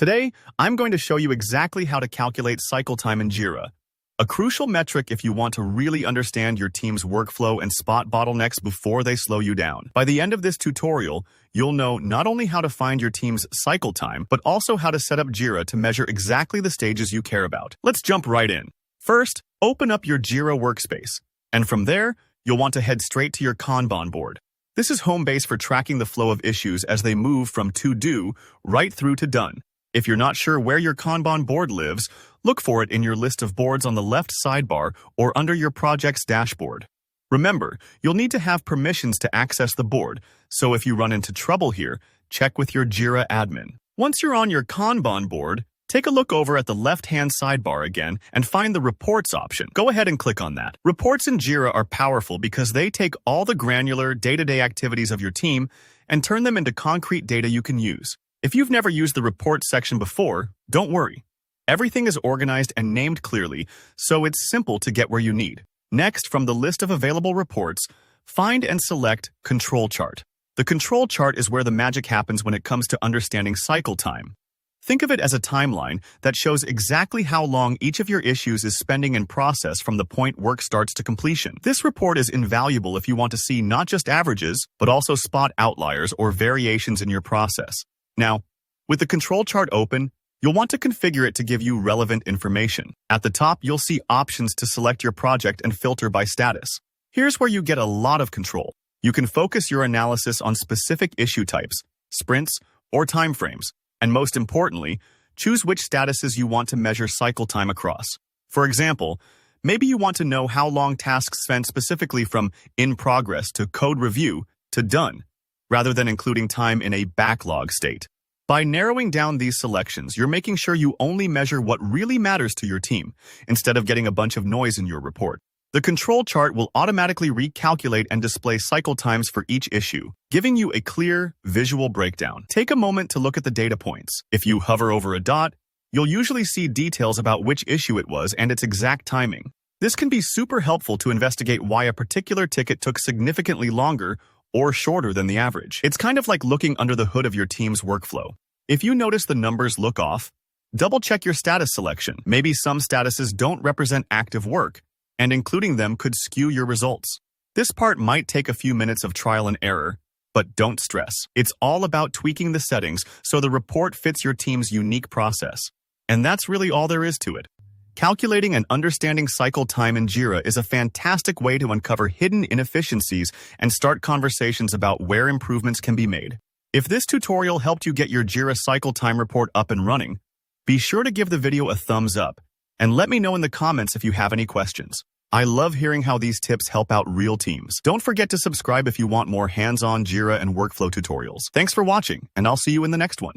Today, I'm going to show you exactly how to calculate cycle time in Jira, a crucial metric if you want to really understand your team's workflow and spot bottlenecks before they slow you down. By the end of this tutorial, you'll know not only how to find your team's cycle time, but also how to set up Jira to measure exactly the stages you care about. Let's jump right in. First, open up your Jira workspace, and from there, you'll want to head straight to your Kanban board. This is home base for tracking the flow of issues as they move from to-do right through to done. If you're not sure where your Kanban board lives, look for it in your list of boards on the left sidebar or under your project's dashboard. Remember, you'll need to have permissions to access the board, so if you run into trouble here, check with your Jira admin. Once you're on your Kanban board, take a look over at the left-hand sidebar again and find the Reports option. Go ahead and click on that. Reports in Jira are powerful because they take all the granular, day-to-day activities of your team and turn them into concrete data you can use. If you've never used the Reports section before, don't worry. Everything is organized and named clearly, so it's simple to get where you need. Next, from the list of available reports, find and select Control Chart. The control chart is where the magic happens when it comes to understanding cycle time. Think of it as a timeline that shows exactly how long each of your issues is spending in process from the point work starts to completion. This report is invaluable if you want to see not just averages, but also spot outliers or variations in your process. Now, with the control chart open, you'll want to configure it to give you relevant information. At the top, you'll see options to select your project and filter by status. Here's where you get a lot of control. You can focus your analysis on specific issue types, sprints, or timeframes, and most importantly, choose which statuses you want to measure cycle time across. For example, maybe you want to know how long tasks spent specifically from in progress to code review to done, rather than including time in a backlog state. By narrowing down these selections, you're making sure you only measure what really matters to your team, instead of getting a bunch of noise in your report. The control chart will automatically recalculate and display cycle times for each issue, giving you a clear, visual breakdown. Take a moment to look at the data points. If you hover over a dot, you'll usually see details about which issue it was and its exact timing. This can be super helpful to investigate why a particular ticket took significantly longer or shorter than the average. It's kind of like looking under the hood of your team's workflow. If you notice the numbers look off, double-check your status selection. Maybe some statuses don't represent active work, and including them could skew your results. This part might take a few minutes of trial and error, but don't stress. It's all about tweaking the settings so the report fits your team's unique process. And that's really all there is to it. Calculating and understanding cycle time in Jira is a fantastic way to uncover hidden inefficiencies and start conversations about where improvements can be made. If this tutorial helped you get your Jira cycle time report up and running, be sure to give the video a thumbs up and let me know in the comments if you have any questions. I love hearing how these tips help out real teams. Don't forget to subscribe if you want more hands-on Jira and workflow tutorials. Thanks for watching, and I'll see you in the next one.